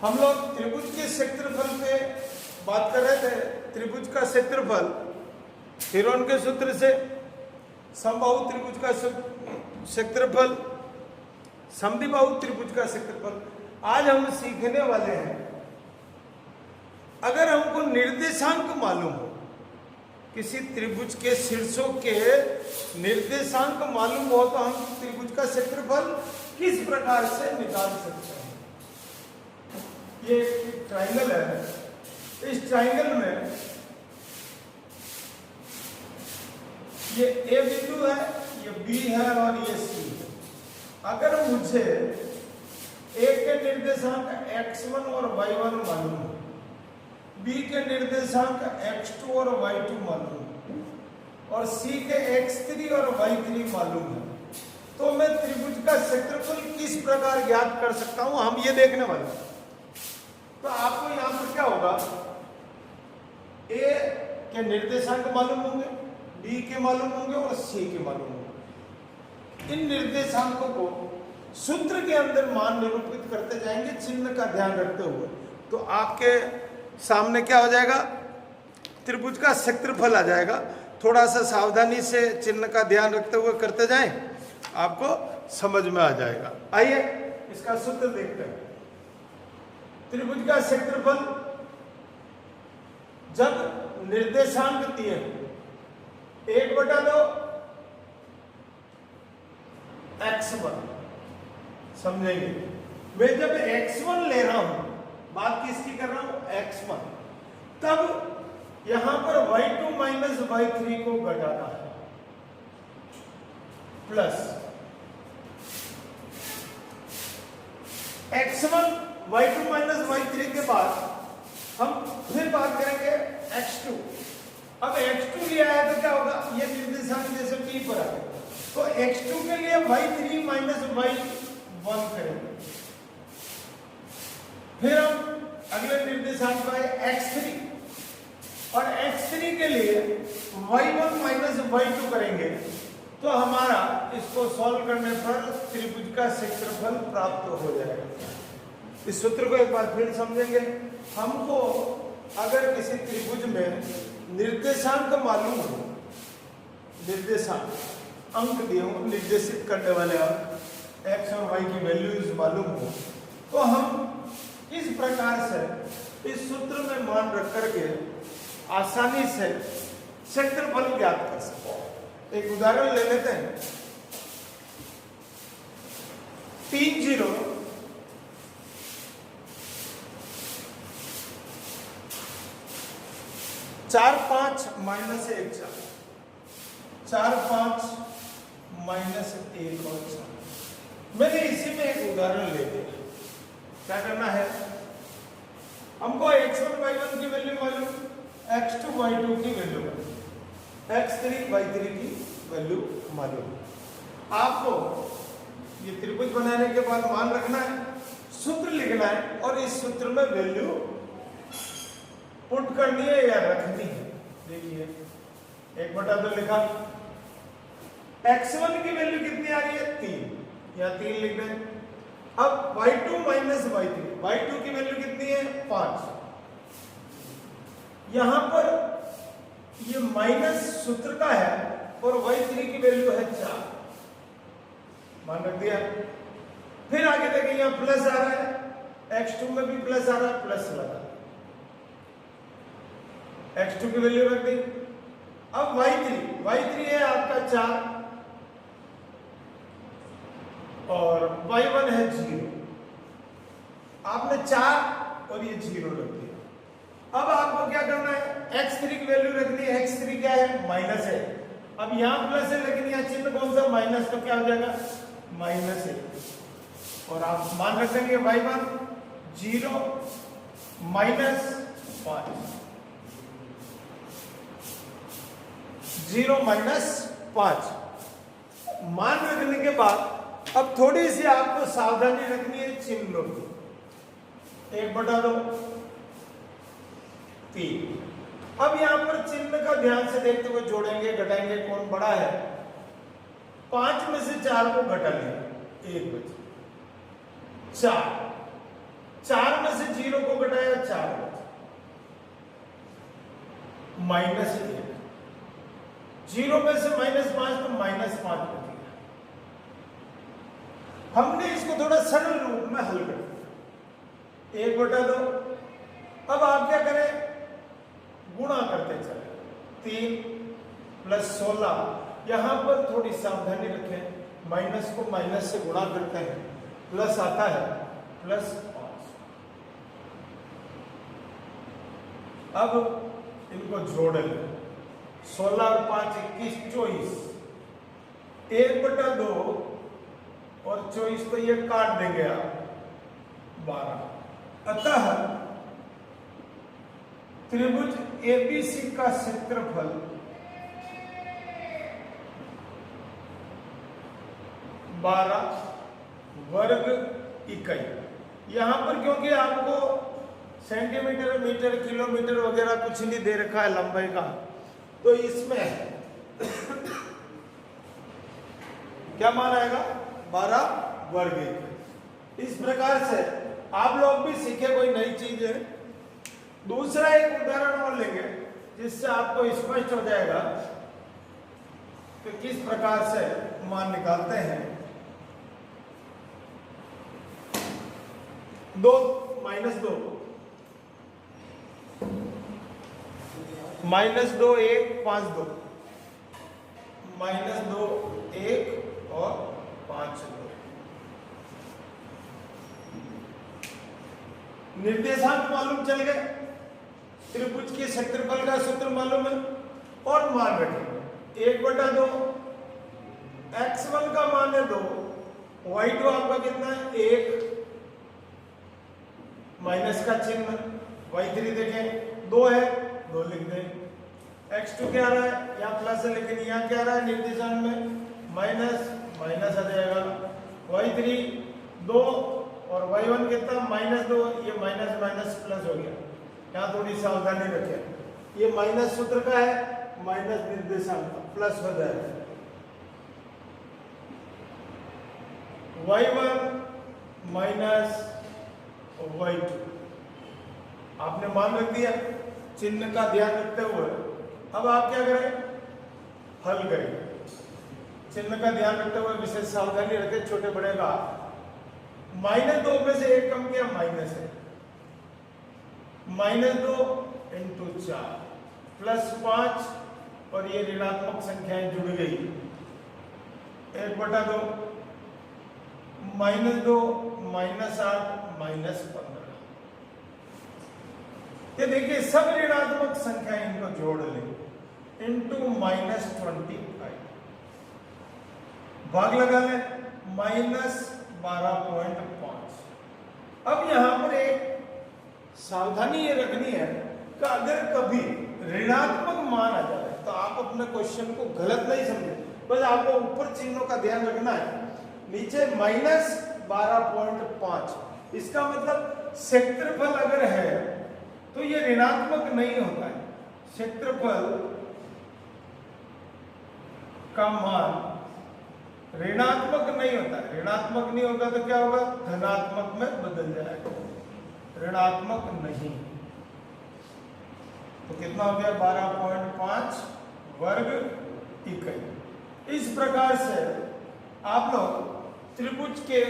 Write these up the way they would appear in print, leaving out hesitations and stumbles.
हम लोग त्रिभुज के क्षेत्रफल पे बात कर रहे थे। त्रिभुज का क्षेत्रफल हेरोन के सूत्र से, समबाहु त्रिभुज का क्षेत्रफल, समद्विबाहु त्रिभुज का क्षेत्रफल। आज हम सीखने वाले हैं, अगर हमको निर्देशांक मालूम हो, किसी त्रिभुज के शीर्षों के निर्देशांक मालूम हो तो हम त्रिभुज का क्षेत्रफल किस प्रकार से निकाल सकते हैं। ये ट्राइंगल है, इस ट्राइंगल में ये ए बिंदु है, ये बी है और ये सी है। अगर मुझे ए के निर्देशांक x1 और y1 मालूम हो, बी के निर्देशांक x2 और y2 मालूम है और सी के x3 और y3 मालूम है, तो मैं त्रिभुज का क्षेत्रफल किस प्रकार ज्ञात कर सकता हूं, हम ये देखने वाले हैं। तो आपको यहां पर क्या होगा, ए के निर्देशांक मालूम होंगे, बी के मालूम होंगे और सी के मालूम होंगे। इन निर्देशांकों को सूत्र के अंदर मान निरूपित करते जाएंगे चिन्ह का ध्यान रखते हुए। तो आपके सामने क्या हो जाएगा, त्रिभुज का क्षेत्रफल आ जाएगा। थोड़ा सा सावधानी से चिन्ह का ध्यान रखते हुए करते जाएं, आपको समझ में आ जाएगा। आइए इसका सूत्र देखते हैं। त्रिभुज का क्षेत्रफल जब निर्देशांक दिए 1/2 x1, समझेंगे। मैं जब x1 ले रहा हूं, बात किसकी कर रहा हूं, x1, तब यहां पर y2 माइनस y3 को घटाना है, plus x1 y2 minus y3 के बाद हम फिर बात करेंगे x2। अब x2 लिया है तो क्या होगा, ये निर्देशांक जैसे p पर आ गया, तो x2 के लिए y3 माइनस y1 करेंगे। फिर हम अगले निर्देशांक पर x3 और x3 के लिए y1 माइनस y2 करेंगे। तो हमारा इसको सॉल्व करने पर त्रिभुज का क्षेत्रफल प्राप्त हो जाएगा। इस सूत्र को एक बार फिर समझेंगे। हमको अगर किसी त्रिभुज में निर्देशांक मालूम हो, निर्देशांक अंक दिए हो, निर्देशित करने वाले अंक x और y की वैल्यूज मालूम हो, तो हम इस प्रकार से इस सूत्र में मान रख करके आसानी से क्षेत्रफल ज्ञात कर सकते हैं। एक उदाहरण ले लेते हैं। 3 0 4 5 माइनस 1 4 5 माइनस 1 और 4। मैंने इसी में एक उदाहरण ले लिया। क्या करना है, हमको x1 y1 की वैल्यू मालूम, x2 y2 की वैल्यू मालूम, x3 y3 की वैल्यू मालूम। आपको ये त्रिभुज बनाने के बाद मान रखना है, सूत्र लिखना है और इस सूत्र में वैल्यू पुट करनी है या रखनी है। देखिए 1/2 लिखा, x1 की वैल्यू कितनी आ रही है, 3, या 3 लिख दें। अब y2 माइनस y3, y2 की वैल्यू कितनी है, 5। यहां पर ये माइनस सूत्र का है और y3 की वैल्यू है 4, मान रख दिया। फिर आगे देखिए यहां प्लस आ रहा है, x2 में भी प्लस आ रहा है, प्लस लगा, x2 की वैल्यू रख दी। अब y3 है आपका 4 और y1 है 0। आपने 4 और ये 0 रख दिया। अब आपको क्या करना है, x3 की वैल्यू रखनी है। x3 क्या है, माइनस है। अब यहां प्लस है लेकिन यहां चिन्ह कौन सा, माइनस, तो क्या हो जाएगा, माइनस 1। और आप मान रखेंगे y1 0 माइनस 5, 0 माइनस 5 मान रखने के बाद अब थोड़ी सी आपको सावधानी रखनी है चिन्हों की। 1/2 3। अब यहां पर चिन्ह का ध्यान से देखते हुए जोड़ेंगे, घटाएंगे, कौन बड़ा है। 5 में से 4 को घटा लिया, 1 बचे 4। 4 में से 0 को घटाया 4 -1, 0 में से -5 तो -5 बच गया। हमने इसको थोड़ा सरल रूप में हल कर दिया, 1/2। अब आप क्या करें, गुणा करते चले, 3 + 16। यहां पर थोड़ी सावधानी रखें, माइनस को माइनस से गुणा करते हैं, प्लस आता है, +5। अब इनको जोड़ लें, 16 और 5 21, 24, 1/2 और 24 तो ये काट देंगे आप, 12। अतः त्रिभुज एबीसी का क्षेत्रफल 12 वर्ग इकाई। यहां पर क्योंकि आपको सेंटीमीटर, मीटर, किलोमीटर वगैरह कुछ नहीं दे रखा है लंबाई का, तो इसमें क्या मान आएगा, 12 वर्ग इकाई। इस प्रकार से आप लोग भी सीखे, कोई नई चीज है। दूसरा एक उदाहरण और लेंगे जिससे आपको स्पष्ट हो जाएगा कि किस प्रकार से मान निकालते हैं। 2 -2 -2 1 5 2 -2 1 और 5 2। निर्देशांक मालूम चल गए, त्रिभुज के क्षेत्रफल का सूत्र मालूम है, और मान रखें 1/2, x1 का मान है 2, y2 आपका कितना है 1, माइनस का चिन्ह, y3 देखें 2 है, 2 लिख दें। x2 क्या रहा है, यहाँ प्लस है लेकिन यहाँ क्या रहा है निर्देशांक में, माइनस माइनस आ जाएगा। y3 2 और y1 कितना -2, ये माइनस माइनस प्लस हो गया। यहाँ थोड़ी सावधानी रखें, ये माइनस सूत्र का है, माइनस निर्देशांक प्लस हो जाएगा। y1 माइनस y2 आपने मान रख दिया, चिन्ह का ध्यान रखते हुए। अब आप क्या करें, हल करें, चिन्ह का ध्यान रखते हुए विशेष सावधानी रखें, छोटे बड़े का। -2 में से 1 कम किया, माइनस है, -2 × 4 +5 और ये ऋणात्मक संख्याएं जुड़ गई, 1/2 -2 -8 -15। ये देखिए सब ऋणात्मक संख्याएं, इनको जोड़ लें, इंटू -25, भाग लगा लें, -12.5। अब यहां पर एक सावधानी ये रखनी है कि अगर कभी ऋणात्मक मान आ जाए तो आप अपने क्वेश्चन को गलत नहीं समझे, बस आपको ऊपर चिन्हों का ध्यान रखना है। नीचे -12.5, इसका मतलब क्षेत्रफल अगर है तो ये ऋणात्मक नहीं होता है। क्षेत्रफल का मान ऋणात्मक नहीं होता है, ऋणात्मक नहीं होगा तो क्या होगा, धनात्मक में बदल जाएगा, ऋणात्मक नहीं। तो कितना हो गया, 12.5 वर्ग इकाई। इस प्रकार से आप लोग त्रिभुज के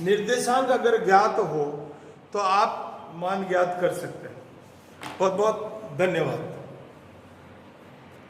निर्देशांक अगर ज्ञात हो तो आप मान ज्ञात कर सकते हैं। बहुत बहुत धन्यवाद।